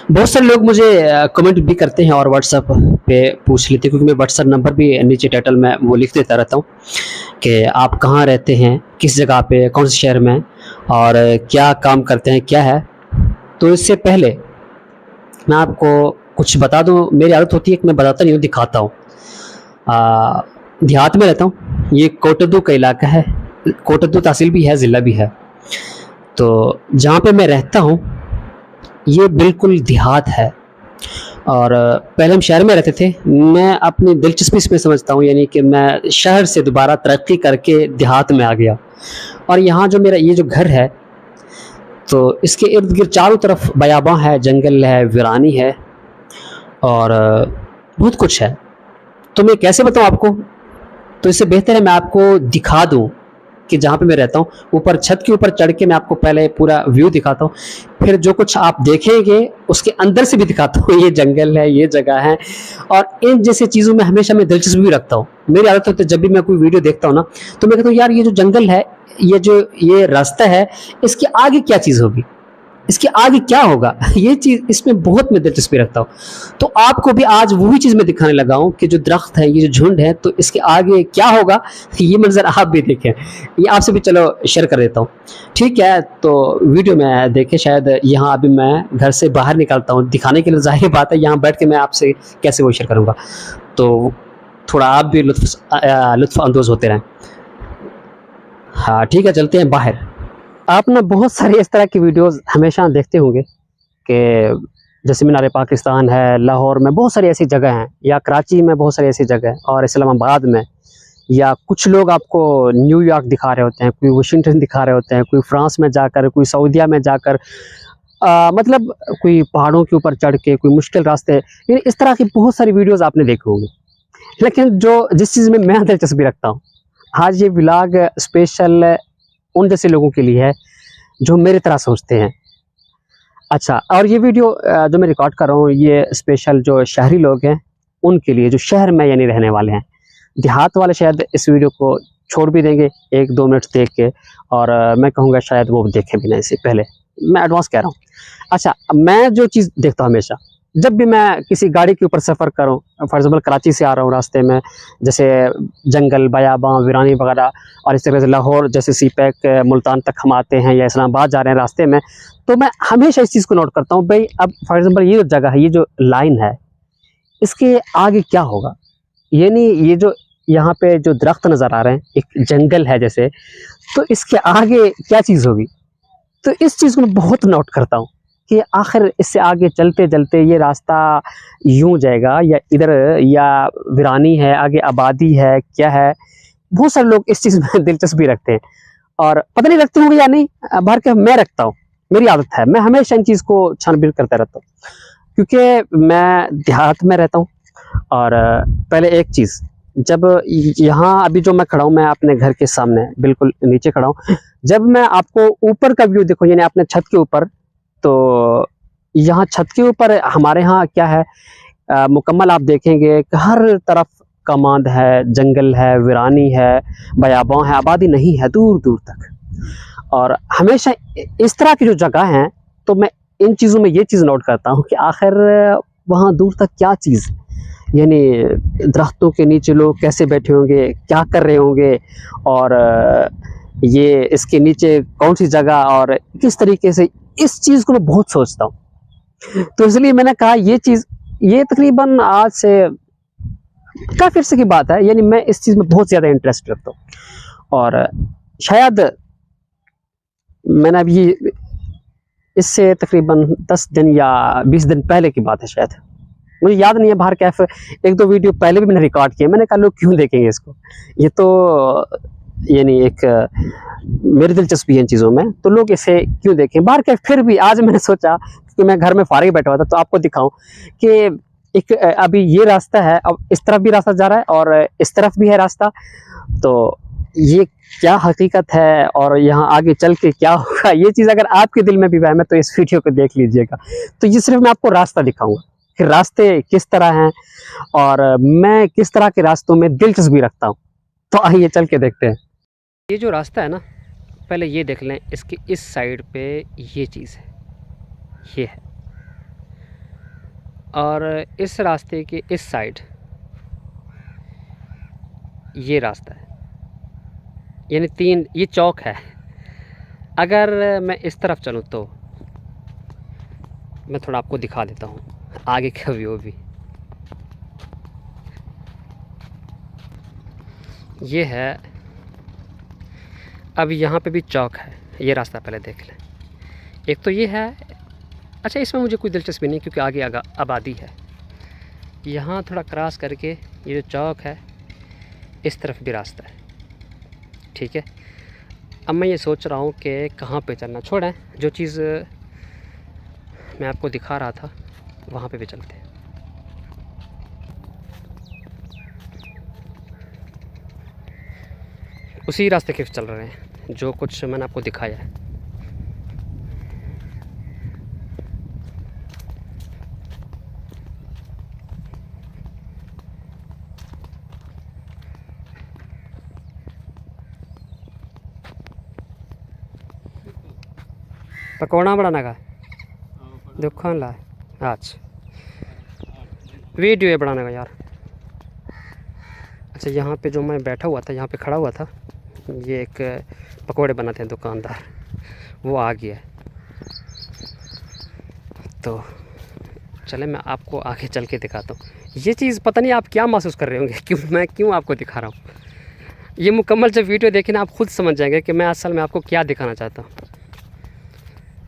बहुत सारे लोग मुझे कमेंट भी करते हैं और व्हाट्सएप पे पूछ लेते हैं, क्योंकि मैं व्हाट्सएप नंबर भी नीचे टाइटल में वो लिख देता रहता हूँ कि आप कहाँ रहते हैं, किस जगह पे, कौन से शहर में, और क्या काम करते हैं, क्या है। तो इससे पहले मैं आपको कुछ बता दूं। मेरी आदत होती है कि मैं बताता नहीं हूँ, दिखाता हूँ। देहात में रहता हूँ। ये कोटद्दू का इलाका है। कोटद्दू तहसील भी है, ज़िला भी है। तो जहाँ पे मैं रहता हूँ ये बिल्कुल देहात है। और पहले हम शहर में रहते थे। मैं अपनी दिलचस्पी इसमें समझता हूँ, यानी कि मैं शहर से दोबारा तरक्की करके देहात में आ गया। और यहाँ जो मेरा ये जो घर है, तो इसके इर्द गिर्द चारों तरफ बयाबां है, जंगल है, वीरानी है, और बहुत कुछ है। तो मैं कैसे बताऊँ आपको? तो इससे बेहतर है मैं आपको दिखा दूँ कि जहाँ पे मैं रहता हूँ, ऊपर छत के ऊपर चढ़ के मैं आपको पहले पूरा व्यू दिखाता हूँ, फिर जो कुछ आप देखेंगे उसके अंदर से भी दिखाता हूँ। ये जंगल है, ये जगह है, और इन जैसे चीज़ों में हमेशा मैं दिलचस्पी भी रखता हूँ। मेरी आदत होती है जब भी मैं कोई वीडियो देखता हूँ ना, तो मैं कहता हूँ यार ये जो जंगल है, ये रास्ता है, इसके आगे क्या चीज़ होगी, इसके आगे क्या होगा, ये चीज़ इसमें बहुत मैं दिलचस्पी रखता हूँ। तो आपको भी आज वही चीज़ मैं दिखाने लगा हूँ कि जो दरख्त है, ये जो झुंड है, तो इसके आगे क्या होगा, ये मंजर आप भी देखें। ये आपसे भी चलो शेयर कर देता हूँ, ठीक है? तो वीडियो में देखें। शायद यहाँ अभी मैं घर से बाहर निकलता हूँ दिखाने के लिए, ज़ाहिर बात है यहाँ बैठ के मैं आपसे कैसे वो शेयर करूँगा। तो थोड़ा आप भी लुत्फ़ अंदोज़ होते रहें। हाँ ठीक है, चलते हैं बाहर। आप ना बहुत सारे इस तरह की वीडियोस हमेशा देखते होंगे कि जैसे मीनार पाकिस्तान है, लाहौर में बहुत सारी ऐसी जगह हैं, या कराची में बहुत सारी ऐसी जगह है, और इस्लामाबाद में, या कुछ लोग आपको न्यूयॉर्क दिखा रहे होते हैं, कोई वाशिंगटन दिखा रहे होते हैं, कोई फ्रांस में जाकर, कोई सऊदीया में जाकर, मतलब कोई पहाड़ों के ऊपर चढ़ के, कोई मुश्किल रास्ते, यानी इस तरह की बहुत सारी वीडियोज़ आपने देखे होंगे। लेकिन जिस चीज़ में मैं दिलचस्पी रखता हूँ, आज ये व्लॉग स्पेशल उन जैसे लोगों के लिए है जो मेरी तरह सोचते हैं। अच्छा, और ये वीडियो जो मैं रिकॉर्ड कर रहा हूँ, ये स्पेशल जो शहरी लोग हैं उनके लिए, जो शहर में यानी रहने वाले हैं। देहात वाले शायद इस वीडियो को छोड़ भी देंगे 1-2 मिनट देख के, और मैं कहूँगा शायद वो देखें भी नहीं। इससे पहले मैं एडवांस कह रहा हूँ। अच्छा, मैं जो चीज़ देखता हूँ हमेशा, जब भी मैं किसी गाड़ी के ऊपर सफ़र करूँ, फॉर एग्ज़ाम्पल कराची से आ रहा हूँ, रास्ते में जैसे जंगल, बयाबां, वीरानी वगैरह, और इस तरह से लाहौर जैसे सी पैक, मुल्तान तक हम आते हैं, या इस्लामाबाद जा रहे हैं रास्ते में, तो मैं हमेशा इस चीज़ को नोट करता हूँ, भाई अब फॉर एग्ज़ाम्पल ये जो जगह है, ये जो लाइन है, इसके आगे क्या होगा? यानी ये जो यहाँ पे जो दरख्त नज़र आ रहे हैं, एक जंगल है जैसे, तो इसके आगे क्या चीज़ होगी? तो इस चीज़ को मैं बहुत नोट करता हूँ कि आखिर इससे आगे चलते-चलते ये रास्ता यूँ जाएगा, या इधर, या वीरानी है, आगे आबादी है, क्या है? बहुत सारे लोग इस चीज़ में दिलचस्पी रखते हैं, और पता नहीं रखते होंगे या नहीं, भर के मैं रखता हूँ। मेरी आदत है, मैं हमेशा इन चीज़ को छान-बीन करता रहता हूँ, क्योंकि मैं देहात में रहता हूँ। और पहले एक चीज़, जब यहाँ अभी जो मैं खड़ा हूँ, मैं अपने घर के सामने बिल्कुल नीचे खड़ा हूँ। जब मैं आपको ऊपर का व्यू देखो, यानी अपने छत के ऊपर, तो यहाँ छत के ऊपर हमारे यहाँ क्या है, मुकम्मल आप देखेंगे कि हर तरफ कमांद है, जंगल है, वीरानी है, बयाबां है, आबादी नहीं है दूर दूर तक। और हमेशा इस तरह की जो जगह हैं, तो मैं इन चीज़ों में ये चीज़ नोट करता हूँ कि आखिर वहाँ दूर तक क्या चीज़, यानी दरख्तों के नीचे लोग कैसे बैठे होंगे, क्या कर रहे होंगे, और ये इसके नीचे कौन सी जगह, और किस तरीके से, इस चीज़ को मैं बहुत सोचता हूँ। तो इसलिए मैंने कहा ये चीज़, ये तकरीबन आज से काफ़ी अर्से की बात है, यानी मैं इस चीज़ में बहुत ज़्यादा इंटरेस्ट रखता हूँ। और शायद मैंने अभी इससे तकरीबन 10 दिन या 20 दिन पहले की बात है, शायद मुझे याद नहीं है, बाहर कैफ़े 1-2 वीडियो पहले भी मैंने रिकॉर्ड किया। मैंने कहा लोग क्यों देखेंगे इसको, ये तो यानी एक मेरी दिलचस्पी है इन चीज़ों में, तो लोग इसे क्यों देखें बाहर कैफ़े। फिर भी आज मैंने सोचा कि मैं घर में फारिग बैठा हुआ था, तो आपको दिखाऊं कि एक अभी ये रास्ता है, अब इस तरफ भी रास्ता जा रहा है और इस तरफ भी है रास्ता, तो ये क्या हकीकत है और यहाँ आगे चल के क्या होगा, ये चीज़ अगर आपके दिल में भी वहम है तो इस वीडियो को देख लीजिएगा। तो ये सिर्फ मैं आपको रास्ता दिखाऊंगा कि रास्ते किस तरह हैं और मैं किस तरह के रास्तों में दिलचस्पी रखता हूँ। तो आइए चल के देखते हैं। ये जो रास्ता है ना, पहले ये देख लें, इसकी इस साइड पे ये चीज़ है, ये है, और इस रास्ते के इस साइड ये रास्ता है, यानी 3 ये चौक है। अगर मैं इस तरफ चलूँ तो मैं थोड़ा आपको दिखा देता हूँ आगे का व्यू भी। ये है, अब यहाँ पे भी चौक है, ये रास्ता पहले देख लें। एक तो ये है, अच्छा इसमें मुझे कोई दिलचस्पी नहीं क्योंकि आगे आबादी है। यहाँ थोड़ा क्रॉस करके ये जो चौक है इस तरफ भी रास्ता है, ठीक है। अब मैं ये सोच रहा हूँ कि कहाँ पे चलना, छोड़ें, जो चीज़ मैं आपको दिखा रहा था वहाँ पे भी चलते हैं। उसी रास्ते के चल रहे हैं जो कुछ मैंने आपको दिखाया है। पकौड़ा बनाना का दुकान ला, अच्छा वीडियो है बनाने का यार। अच्छा यहाँ पे जो मैं बैठा हुआ था, यहाँ पे खड़ा हुआ था, ये एक पकोड़े बनाते हैं दुकानदार, वो आ गया है। तो चले मैं आपको आगे चल के दिखाता हूँ। ये चीज़ पता नहीं आप क्या महसूस कर रहे होंगे, क्यों आपको दिखा रहा हूँ। ये मुकम्मल जब वीडियो देखें ना आप खुद समझ जाएंगे कि मैं असल में आपको क्या दिखाना चाहता हूँ।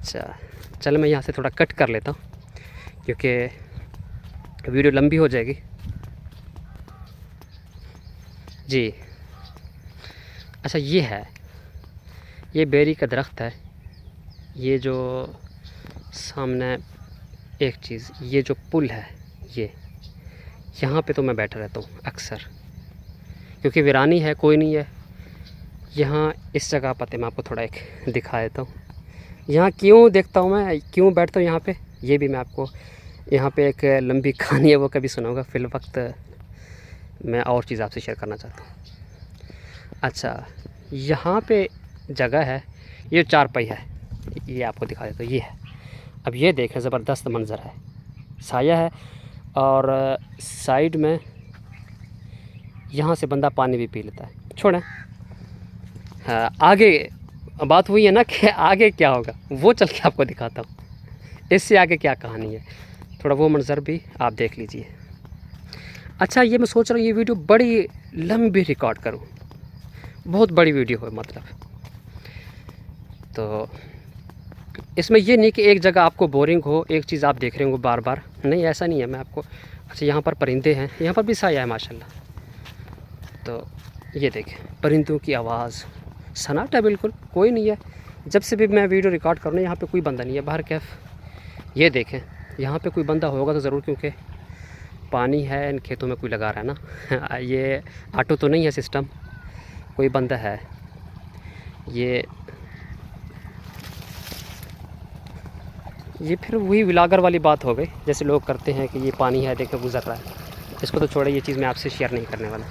अच्छा चल मैं यहाँ से थोड़ा कट कर लेता हूँ क्योंकि वीडियो लंबी हो जाएगी जी। अच्छा ये है, ये बेरी का दरख्त है। ये जो सामने एक चीज़, ये जो पुल है, ये यहाँ पे तो मैं बैठा रहता हूँ अक्सर क्योंकि वीरानी है, कोई नहीं है यहाँ। इस जगह पते मैं आपको थोड़ा एक दिखा देता हूँ। यहाँ क्यों देखता हूँ मैं, क्यों बैठता हूँ यहाँ पे, ये भी मैं आपको, यहाँ पे एक लंबी कहानी है, वो कभी सुनाऊंगा। फिल वक्त मैं और चीज़ आपसे शेयर करना चाहता हूँ। अच्छा यहाँ पे जगह है, ये 4 पहिया है, ये आपको दिखा देता हूँ। ये है, अब ये देखें ज़बरदस्त मंज़र है, साया है और साइड में यहाँ से बंदा पानी भी पी लेता है। छोड़ें, हाँ आगे बात हुई है ना कि आगे क्या होगा, वो चल के आपको दिखाता हूँ। इससे आगे क्या कहानी है, थोड़ा वो मंज़र भी आप देख लीजिए। अच्छा ये मैं सोच रहा हूँ ये वीडियो बड़ी लंबी रिकॉर्ड करूँ, बहुत बड़ी वीडियो हो मतलब। तो इसमें ये नहीं कि एक जगह आपको बोरिंग हो, एक चीज़ आप देख रहे होंगे बार बार, नहीं ऐसा नहीं है। मैं आपको, अच्छा यहाँ पर परिंदे हैं, यहाँ पर भी साया है माशाल्लाह। तो ये देखें परिंदों की आवाज़, सन्नाटा बिल्कुल, कोई नहीं है। जब से भी मैं वीडियो रिकॉर्ड कर रहा हूँ यहाँ पे कोई बंदा नहीं है बाहर कैफ। ये देखें यहाँ पे कोई बंदा होगा तो ज़रूर, क्योंकि पानी है, इन खेतों में कोई लगा रहा है ना। ये ऑटो तो नहीं है सिस्टम, कोई बंदा है। ये फिर वही व्लॉगर वाली बात हो गई, जैसे लोग करते हैं कि ये पानी है देखो गुजर रहा है। इसको तो छोड़े, ये चीज़ मैं आपसे शेयर नहीं करने वाला।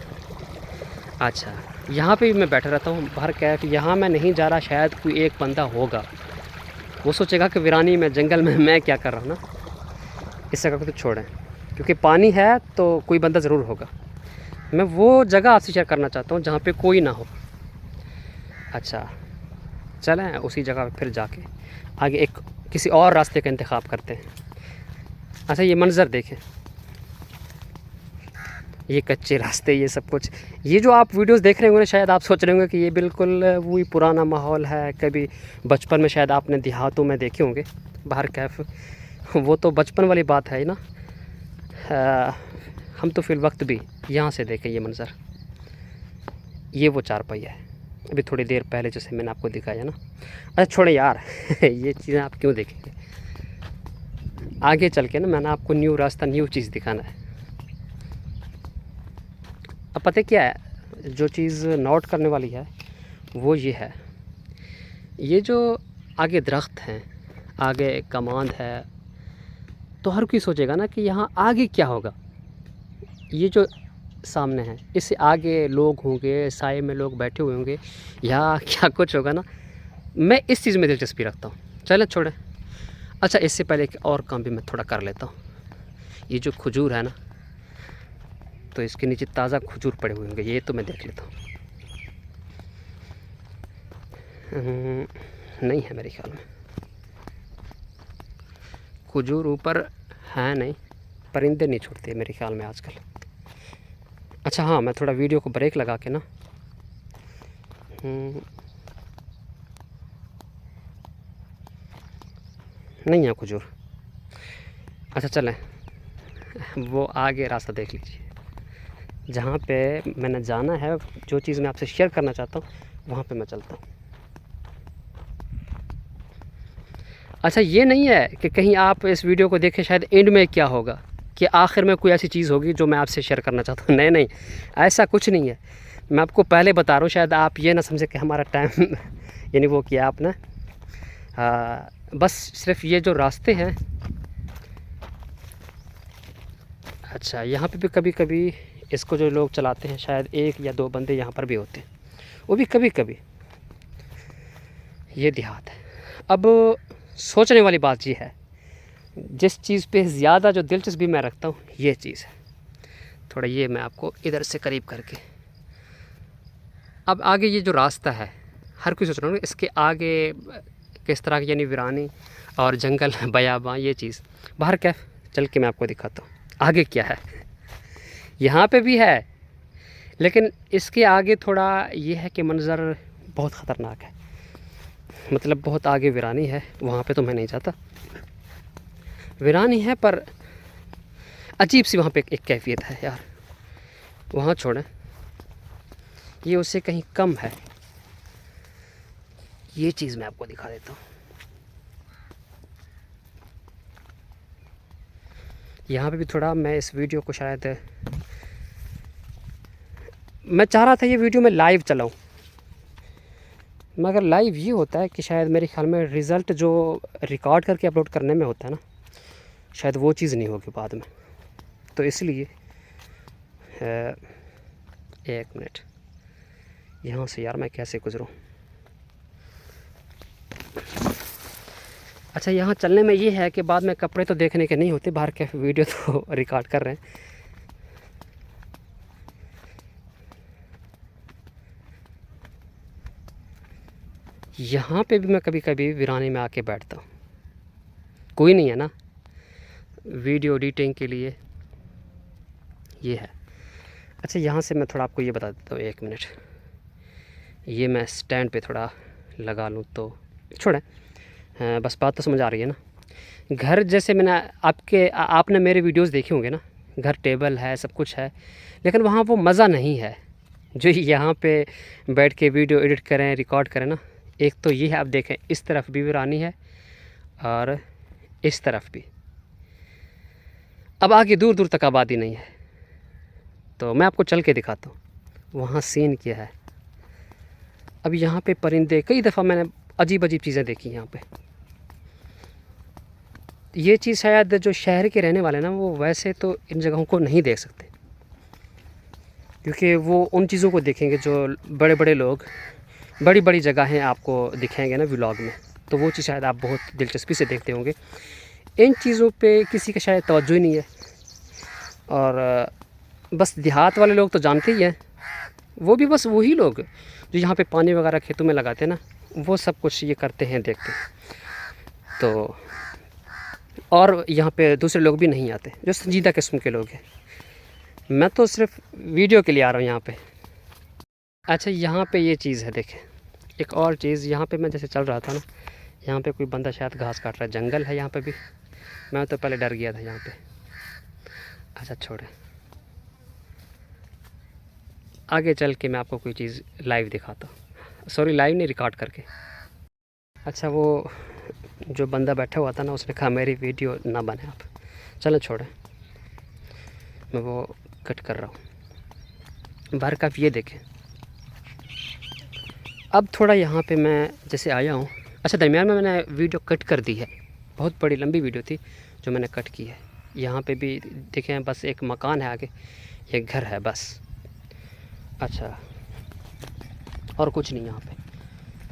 अच्छा यहाँ पे भी मैं बैठा रहता हूँ बाहर कैफ। यहाँ मैं नहीं जा रहा, शायद कोई एक बंदा होगा, वो सोचेगा कि वीरानी में जंगल में मैं क्या कर रहा हूँ ना। इस जगह को तो छोड़ें, क्योंकि पानी है तो कोई बंदा ज़रूर होगा। मैं वो जगह आपसे शेयर करना चाहता हूँ जहाँ पे कोई ना हो। अच्छा चलें उसी जगह पे फिर जाके आगे एक किसी और रास्ते का इंतखाब करते हैं। अच्छा ये मंज़र देखें, ये कच्चे रास्ते, ये सब कुछ, ये जो आप वीडियोस देख रहे होंगे ना, शायद आप सोच रहे होंगे कि ये बिल्कुल वही पुराना माहौल है, कभी बचपन में शायद आपने देहातों में देखे होंगे बाहर कैफ। वो तो बचपन वाली बात है ना। हम तो फिल वक्त भी यहाँ से देखें ये मंज़र, ये वो 4 पहिया है, अभी थोड़ी देर पहले जैसे मैंने आपको दिखाया ना। अच्छा छोड़े यार ये चीज़ें आप क्यों देखेंगे, आगे चल के ना मैंने आपको न्यू रास्ता, न्यू चीज़ दिखाना है। अब पता क्या है, जो चीज़ नोट करने वाली है वो ये है, ये जो आगे दरख्त हैं, आगे कमांद है, तो हर कोई सोचेगा ना कि यहाँ आगे क्या होगा। ये जो सामने है इससे आगे लोग होंगे, साए में लोग बैठे हुए होंगे, या क्या कुछ होगा ना। मैं इस चीज़ में दिलचस्पी रखता हूँ। चले छोड़ें। अच्छा इससे पहले एक और काम भी मैं थोड़ा कर लेता हूँ। ये जो खजूर है ना, तो इसके नीचे ताज़ा खजूर पड़े हुए होंगे, ये तो मैं देख लेता हूँ। नहीं है मेरे ख्याल में, खजूर ऊपर है नहीं, परिंदे नहीं छूटते मेरे ख्याल में आजकल। अच्छा हाँ, मैं थोड़ा वीडियो को ब्रेक लगा के ना, नहीं है खजूर। अच्छा चलें, वो आगे रास्ता देख लीजिए, जहाँ पे मैंने जाना है, जो चीज़ मैं आपसे शेयर करना चाहता हूँ वहाँ पे मैं चलता हूँ। अच्छा ये नहीं है कि कहीं आप इस वीडियो को देखें शायद एंड में क्या होगा, कि आखिर में कोई ऐसी चीज़ होगी जो मैं आपसे शेयर करना चाहता हूँ। नहीं नहीं, ऐसा कुछ नहीं है। मैं आपको पहले बता रहा हूँ, शायद आप ये ना समझे कि हमारा टाइम यानी वो किया आपने। बस सिर्फ ये जो रास्ते हैं, अच्छा यहाँ पे भी कभी कभी इसको जो लोग चलाते हैं, शायद 1 या 2 बंदे यहाँ पर भी होते हैं, वो भी कभी कभी। ये देहात है। अब सोचने वाली बात ये है, जिस चीज़ पे ज़्यादा जो दिलचस्पी मैं रखता हूँ ये चीज़ है। थोड़ा ये मैं आपको इधर से करीब करके, अब आगे ये जो रास्ता है, हर कोई सोच रहा हूँ इसके आगे किस तरह की यानी वीरानी और जंगल बयाबां, ये चीज़ बाहर क्या चल के मैं आपको दिखाता हूँ आगे क्या है। यहाँ पे भी है, लेकिन इसके आगे थोड़ा ये है कि मंज़र बहुत ख़तरनाक है, मतलब बहुत आगे वीरानी है, वहाँ पे तो मैं नहीं जाता। वीरानी है पर अजीब सी वहाँ पे एक कैफियत है यार, वहाँ छोड़ें, ये उससे कहीं कम है। ये चीज़ मैं आपको दिखा देता हूँ। यहाँ पे भी थोड़ा मैं इस वीडियो को शायद, मैं चाह रहा था ये वीडियो मैं लाइव चलाऊँ, मगर लाइव ये होता है कि शायद मेरे ख्याल में रिज़ल्ट जो रिकॉर्ड करके अपलोड करने में होता है ना, शायद वो चीज़ नहीं होगी बाद में। तो इसलिए 1 मिनट, यहाँ से यार मैं कैसे गुज़रूँ। अच्छा यहाँ चलने में ये है कि बाद में कपड़े तो देखने के नहीं होते, बाहर के वीडियो तो रिकॉर्ड कर रहे हैं। यहाँ पे भी मैं कभी कभी वीरानी में आके बैठता हूँ, कोई नहीं है ना, वीडियो एडिटिंग के लिए ये है। अच्छा यहाँ से मैं थोड़ा आपको ये बता देता हूँ, 1 मिनट, ये मैं स्टैंड पे थोड़ा लगा लूँ तो छोड़ें। बस बात तो समझ आ रही है ना। घर जैसे मैंने आपने मेरे वीडियोस देखे होंगे ना, घर टेबल है, सब कुछ है, लेकिन वहाँ वो मज़ा नहीं है जो यहाँ पे बैठ के वीडियो एडिट करें, रिकॉर्ड करें ना। एक तो ये है, आप देखें इस तरफ भी वीरानी है और इस तरफ भी, अब आगे दूर दूर तक आबादी नहीं है। तो मैं आपको चल के दिखाता हूँ वहाँ सीन क्या है। अब यहाँ पे परिंदे, कई दफ़ा मैंने अजीब अजीब चीज़ें देखी यहाँ पे। ये चीज़ शायद जो शहर के रहने वाले ना, वो वैसे तो इन जगहों को नहीं देख सकते, क्योंकि वो उन चीज़ों को देखेंगे जो बड़े बड़े लोग बड़ी बड़ी जगहें आपको दिखाएंगे ना व्लॉग में, तो वो चीज़ शायद आप बहुत दिलचस्पी से देखते होंगे। इन चीज़ों पे किसी का शायद तवज्जो ही नहीं है। और बस देहात वाले लोग तो जानते ही हैं, वो भी बस वही लोग जो यहाँ पे पानी वगैरह खेतों में लगाते हैं ना, वो सब कुछ ये करते हैं, देखते हैं। तो और यहाँ पे दूसरे लोग भी नहीं आते जो संजीदा किस्म के लोग हैं। मैं तो सिर्फ वीडियो के लिए आ रहा हूँ यहाँ पे। अच्छा यहाँ पे ये चीज़ है, देखें एक और चीज़, यहाँ पे मैं जैसे चल रहा था ना, यहाँ पे कोई बंदा शायद घास काट रहा है, जंगल है यहाँ पे भी। मैं तो पहले डर गया था यहाँ पे। अच्छा छोड़े, आगे चल के मैं आपको कोई चीज़ लाइव दिखाता हूँ, सॉरी लाइव नहीं, रिकॉर्ड करके। अच्छा वो जो बंदा बैठा हुआ था ना, उसने कहा मेरी वीडियो ना बने आप, चलो छोड़े, मैं वो कट कर रहा हूँ। बाहर का ये देखें। अब थोड़ा यहाँ पे मैं जैसे आया हूँ, अच्छा दरमियान में मैंने वीडियो कट कर दी है, बहुत बड़ी लंबी वीडियो थी जो मैंने कट की है। यहाँ पे भी देखें, बस एक मकान है आगे, एक घर है बस। अच्छा और कुछ नहीं यहाँ पे,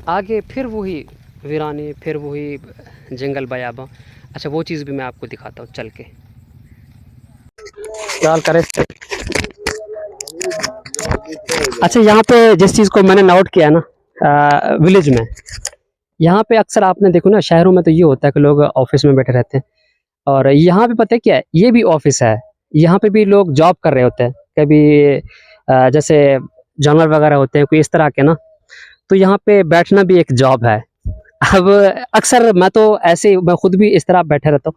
आगे फिर वही वीरानी, फिर वही जंगल बयाबां। अच्छा वो चीज़ भी मैं आपको दिखाता हूँ चल के। ख्याल करें। अच्छा, यहाँ पे जिस चीज़ को मैंने नोट किया ना, विलेज में, यहाँ पे अक्सर आपने देखो ना, शहरों में तो ये होता है कि लोग ऑफिस में बैठे रहते हैं, और यहाँ पे पता है क्या है, ये भी ऑफिस है। यहाँ पे भी लोग जॉब कर रहे होते हैं, कभी जैसे जानवर वगैरह होते हैं कोई इस तरह के ना, तो यहाँ पे बैठना भी एक जॉब है। अब अक्सर मैं तो ऐसे, मैं खुद भी इस तरह बैठे रहता हूँ,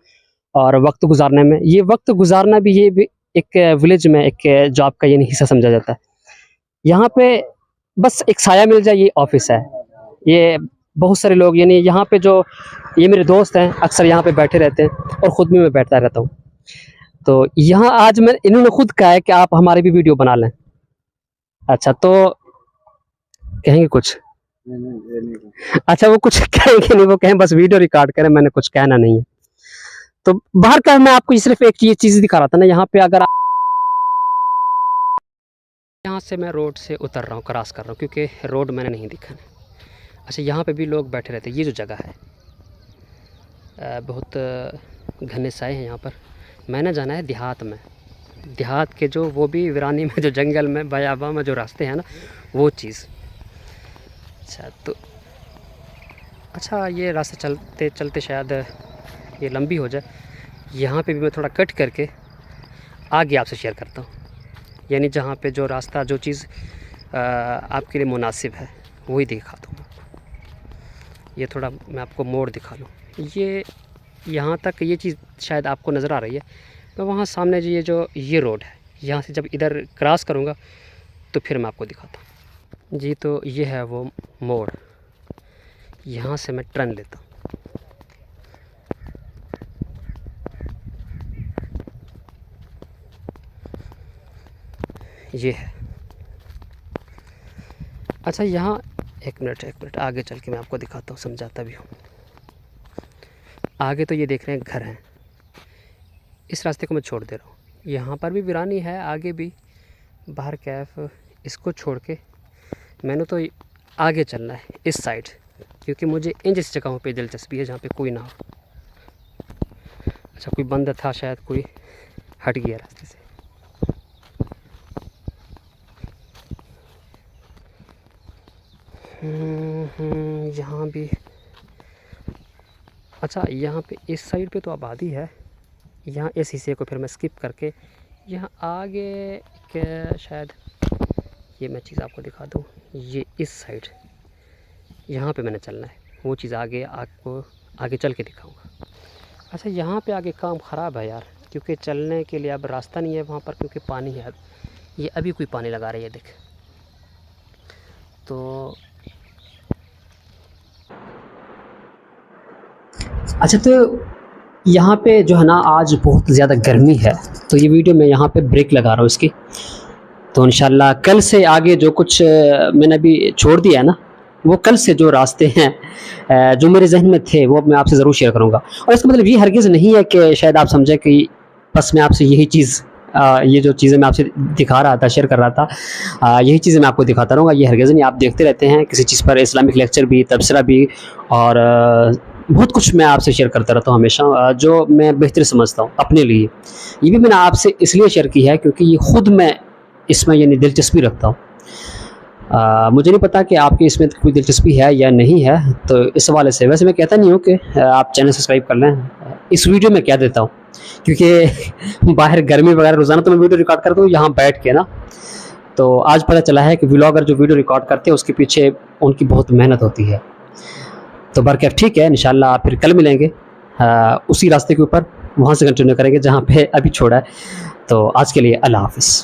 और वक्त गुजारने में, ये वक्त गुजारना भी, ये भी एक विलेज में एक जॉब का यानी हिस्सा समझा जाता है। यहाँ पे बस एक साया मिल जाए, ये ऑफिस है। ये बहुत सारे लोग, यानी यहाँ पे जो ये मेरे दोस्त हैं, अक्सर यहाँ पे बैठे रहते हैं, और ख़ुद भी मैं बैठता रहता हूँ। तो यहाँ आज मैं, इन्होंने खुद कहा है कि आप हमारी भी वीडियो बना लें। अच्छा, तो कहेंगे कुछ? अच्छा, वो कुछ कहेंगे नहीं, वो कहें बस वीडियो रिकॉर्ड करें, मैंने कुछ कहना नहीं है। तो बाहर का मैं आपको सिर्फ एक ये चीज़ दिखा रहा था ना, यहाँ पे अगर यहाँ से मैं रोड से उतर रहा हूँ, क्रॉस कर रहा हूँ, क्योंकि रोड मैंने नहीं देखा है। अच्छा, यहाँ पे भी लोग बैठे रहते हैं। ये जो जगह है बहुत घने साए हैं यहाँ पर। मैंने जाना है देहात में, देहात के जो, वो भी वीरानी में, जो जंगल में, बयाबा में जो रास्ते हैं ना, वो चीज़। अच्छा, तो अच्छा, ये रास्ता चलते चलते शायद ये लंबी हो जाए। यहाँ पे भी मैं थोड़ा कट करके आगे आपसे शेयर करता हूँ, यानी जहाँ पे जो रास्ता, जो चीज़ आपके लिए मुनासिब है, वही दिखाता हूँ आपको। ये थोड़ा मैं आपको मोड़ दिखा लूँ। ये यहाँ तक ये चीज़ शायद आपको नज़र आ रही है, तो वहाँ सामने जो ये रोड है, यहाँ से जब इधर क्रॉस करूँगा तो फिर मैं आपको दिखाता हूँ जी। तो ये है वो मोड़, यहाँ से मैं टर्न लेता हूँ। ये है। अच्छा, यहाँ एक मिनट आगे चल के मैं आपको दिखाता हूँ, समझाता भी हूँ। आगे तो ये देख रहे हैं घर हैं, इस रास्ते को मैं छोड़ दे रहा हूँ। यहाँ पर भी वीरानी है, आगे भी बाहर कैफ, इसको छोड़ के मैंने तो आगे चलना है इस साइड, क्योंकि मुझे इन जिस जगहों पे दिलचस्पी है जहाँ पे कोई ना हो। अच्छा, कोई बंद था शायद, कोई हट गया रास्ते से। यहाँ भी, अच्छा, यहाँ पे इस साइड पे तो आबादी है। यहाँ इस हिस्से को फिर मैं स्किप करके यहाँ आगे के, शायद ये मैं चीज़ आपको दिखा दूँ, ये इस साइड, यहाँ पे मैंने चलना है, वो चीज़ आगे आपको आगे चल के दिखाऊंगा। अच्छा, यहाँ पे आगे काम ख़राब है यार, क्योंकि चलने के लिए अब रास्ता नहीं है वहाँ पर, क्योंकि पानी है। ये अभी कोई पानी लगा रही है, देख। तो अच्छा, तो यहाँ पे जो है ना, आज बहुत ज़्यादा गर्मी है, तो ये वीडियो मैं यहाँ पे ब्रेक लगा रहा हूँ इसकी। तो इंशाल्लाह कल से आगे जो कुछ मैंने अभी छोड़ दिया है ना, वो कल से जो रास्ते हैं जो मेरे जहन में थे, वो मैं आपसे ज़रूर शेयर करूँगा। और इसका मतलब ये हरगिज़ नहीं है कि शायद आप समझें कि बस मैं आपसे यही चीज़, ये जो चीज़ें मैं आपसे दिखा रहा था, शेयर कर रहा था, यही चीज़ें मैं आपको दिखाता रहूँगा। ये हरगिज़ नहीं, आप देखते रहते हैं किसी चीज़ पर इस्लामिक लेक्चर भी, तबसरा भी, और बहुत कुछ मैं आपसे शेयर करता रहता हूँ हमेशा, जो मैं बेहतर समझता हूँ अपने लिए। ये भी मैंने आपसे इसलिए शेयर की है क्योंकि ये ख़ुद मैं इसमें यानी दिलचस्पी रखता हूँ। मुझे नहीं पता कि आपकी इसमें कोई दिलचस्पी है या नहीं है, तो इस हवाले से वैसे मैं कहता नहीं हूँ कि आप चैनल सब्सक्राइब कर लें। इस वीडियो में कह देता हूँ, क्योंकि बाहर गर्मी वगैरह, रोज़ाना तो मैं वीडियो रिकॉर्ड करता हूँ यहाँ बैठ के ना, तो आज पता चला है कि व्लॉगर जो वीडियो रिकॉर्ड करते हैं उसके पीछे उनकी बहुत मेहनत होती है। तो बरकत ठीक है, इंशाल्लाह फिर कल मिलेंगे उसी रास्ते के ऊपर, वहाँ से कंटिन्यू करेंगे जहाँ पे अभी छोड़ा है। तो आज के लिए अल्लाह हाफ़िज़।